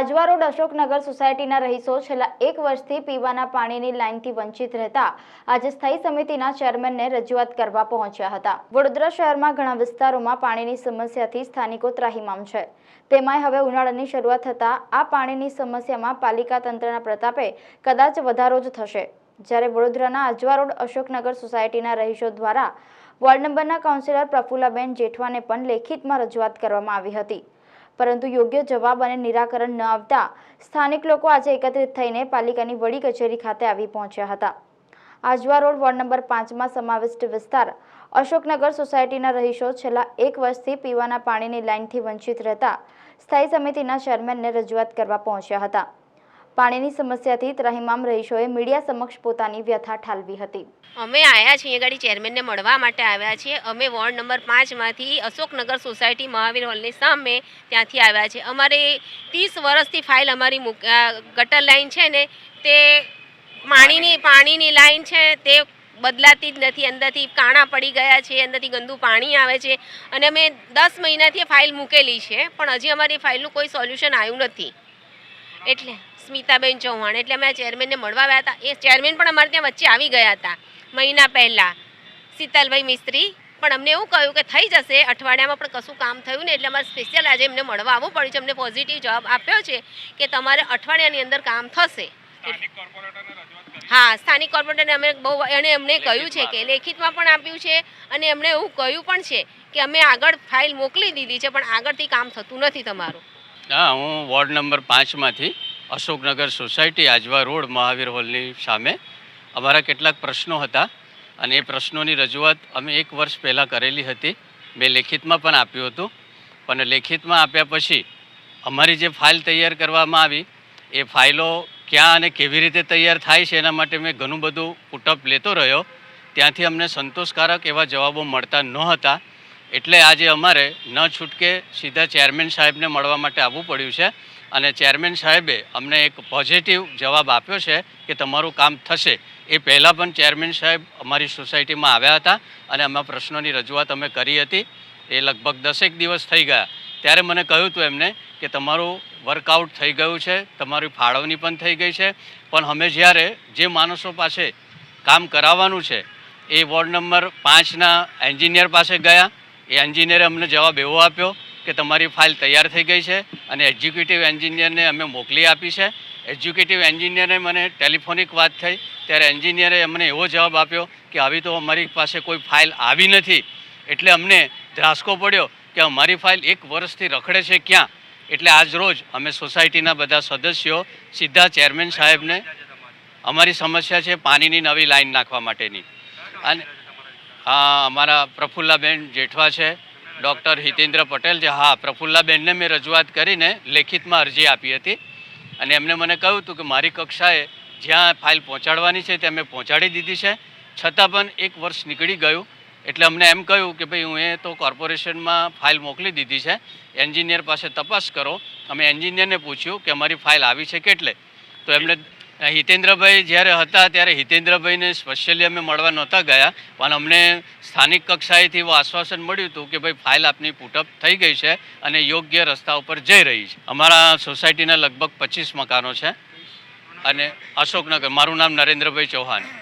Ajwa road Ashok Nagar સોસાયટીના રહીશો છેલ્લા 1 વર્ષથી પીવાના પાણીની લાઇનથી વંચિત રહેતા આજે સ્થાયી સમિતિના ચેરમેનને રજૂઆત કરવા પહોંચ્યા હતા। વડોદરા શહેરમાં ઘણા વિસ્તારોમાં પાણીની સમસ્યાથી સ્થાનિકો ત્રાહિમામ છે। તેમાંય હવે ઉનાળાની શરૂઆત થતાં આ પાણીની સમસ્યામાં પાલિકા તંત્રના પ્રતાપે કદાચ વધારો જ થશે। જ્યારે વડોદરાના આજવા રોડ અશોકનગર સોસાયટીના રહીશો દ્વારા વોર્ડ નંબરના કાઉન્સિલર પ્રફુલ્લાબેન જેઠવાને પણ લેખિતમાં રજૂઆત કરવામાં આવી હતી, પરંતુ યોગ્ય જવાબ અને નિરાકરણ ન આવતા સ્થાનિક લોકો આજે એકત્રિત થઈને પાલિકાની વડી કચેરી ખાતે આવી પહોંચ્યા હતા। આજવા રોડ વોર્ડ નંબર 5માં સમાવિષ્ટ વિસ્તાર અશોકનગર સોસાયટીના રહીશો છેલ્લા 1 વર્ષથી પીવાના પાણીની લાઇનથી વંચિત રહેતા સ્થાયી સમિતિના ચેરમેનને રજૂઆત કરવા પહોંચ્યા હતા। પાણીની સમસ્યાથી ત્રાહિમામ રહીશોએ મીડિયા સમક્ષ પોતાની વ્યથા ઠાલવી હતી। અમે આવ્યા છીએ ગાડી ચેરમેનને મળવા માટે આવ્યા છીએ। અમે વોર્ડ નંબર 5માંથી અશોકનગર સોસાયટી મહાવીર હોલની સામે ત્યાંથી આવ્યા છીએ। અમારે 30 વર્ષથી ફાઇલ અમારી ગટર લાઈન છે ને તે પાણીની લાઈન છે તે બદલાતી જ નથી। અંદરથી કાણા પડી ગયા છે, અંદરથી ગંદુ પાણી આવે છે અને અમે 10 મહિનાથી ફાઇલ મૂકેલી છે પણ હજી અમારી ફાઇલનું કોઈ સોલ્યુશન આવ્યું નથી। એટલે સ્મિતાબેન ચૌહાણ એટલે અમે ચેરમેનને મળવા આવ્યા હતા। એ ચેરમેન પણ અમારે ત્યાં વચ્ચે આવી ગયા હતા મહિના પહેલાં, શીતલભાઈ મિસ્ત્રી, પણ અમને એવું કહ્યું કે થઈ જશે, અઠવાડિયામાં પણ કશું કામ થયું ને એટલે અમારે સ્પેશિયલ આજે એમને મળવા આવવું પડ્યું છે। અમને પોઝિટિવ જવાબ આપ્યો છે કે તમારે અઠવાડિયાની અંદર કામ થશે। હા, સ્થાનિક કોર્પોરેટરને અમે એમને કહ્યું છે કે લેખિતમાં પણ આપ્યું છે અને એમણે એવું કહ્યું પણ છે કે અમે આગળ ફાઇલ મોકલી દીધી છે પણ આગળથી કામ થતું નથી તમારું। હા, હું વોર્ડ નંબર 5માંથી અશોકનગર સોસાયટી આજવા રોડ મહાવીર હોલની સામે અમારા કેટલાક પ્રશ્નો હતા અને એ પ્રશ્નોની રજૂઆત અમે 1 વર્ષ પહેલાં કરેલી હતી। મેં લેખિતમાં પણ આપ્યું હતું, પણ લેખિતમાં આપ્યા પછી અમારી જે ફાઇલ તૈયાર કરવામાં આવી એ ફાઇલો ક્યાં અને કેવી રીતે તૈયાર થાય છે એના માટે મેં ઘણું બધું પુટઅપ લેતો રહ્યો। ત્યાંથી અમને સંતોષકારક એવા જવાબો મળતા નહોતા, એટલે આજે અમારે ન છૂટકે સીધા ચેરમેન સાહેબને મળવા માટે આવવું પડ્યું છે અને ચેરમેન સાહેબે અમને એક પોઝિટિવ જવાબ આપ્યો છે કે તમારું કામ થશે। એ પહેલાં પણ ચેરમેન સાહેબ અમારી સોસાયટીમાં આવ્યા હતા અને આમાં પ્રશ્નોની રજૂઆત અમે કરી હતી। એ લગભગ 10 દિવસ થઈ ગયા ત્યારે મને કહ્યું હતું એમને કે તમારું વર્કઆઉટ થઈ ગયું છે, તમારી ફાળવણી પણ થઈ ગઈ છે, પણ અમે જ્યારે જે માણસો પાસે કામ કરાવવાનું છે એ વોર્ડ નંબર 5ના એન્જિનિયર પાસે ગયા। એ એન્જિનિયરે અમને જવાબ એવો આપ્યો કે તમારી ફાઇલ તૈયાર થઈ ગઈ છે અને એક્ઝિક્યુટિવ એન્જિનિયરને અમે મોકલી આપી છે। એક્ઝિક્યુટિવ એન્જિનિયરને મને ટેલિફોનિક વાત થઈ ત્યારે એન્જિનિયરે અમને એવો જવાબ આપ્યો કે આવી તો અમારી પાસે કોઈ ફાઇલ આવી નથી। એટલે અમને ધ્રાસકો પડ્યો કે અમારી ફાઇલ 1 વર્ષથી રખડે છે ક્યાં। એટલે આજ રોજ અમે સોસાયટીના બધા સદસ્યો સીધા ચેરમેન સાહેબને અમારી સમસ્યા છે પાણીની નવી લાઈન નાખવા માટેની, અને અમારા પ્રફુલ્લાબેન જેઠવા છે, ડૉક્ટર હિતેન્દ્ર પટેલ છે। હા, પ્રફુલ્લાબેનને મેં રજૂઆત કરીને લેખિતમાં અરજી આપી હતી અને એમને મને કહ્યું હતું કે મારી કક્ષાએ જ્યાં ફાઇલ પહોંચાડવાની છે ત્યાં મેં પહોંચાડી દીધી છે, છતાં પણ 1 વર્ષ નીકળી ગયું। એટલે અમને એમ કહ્યું કે ભાઈ હું એ તો કોર્પોરેશનમાં ફાઇલ મોકલી દીધી છે, એન્જિનિયર પાસે તપાસ કરો। અમે એન્જિનિયરને પૂછ્યું કે અમારી ફાઇલ આવી છે કેટલે, તો એમણે હિતેન્દ્રભાઈ જ્યારે હતા ત્યારે હિતેન્દ્રભાઈને સ્પેશિયલી અમે મળવા નહોતા ગયા, પણ અમને સ્થાનિક કક્ષાએથી એવું આશ્વાસન મળ્યું હતું કે ભાઈ ફાઇલ આપની પુટઅપ થઈ ગઈ છે અને યોગ્ય રસ્તા ઉપર જઈ રહી છે। અમારા સોસાયટીના લગભગ 25 મકાનો છે અને અશોકનગર, મારું નામ નરેન્દ્રભાઈ ચૌહાણ।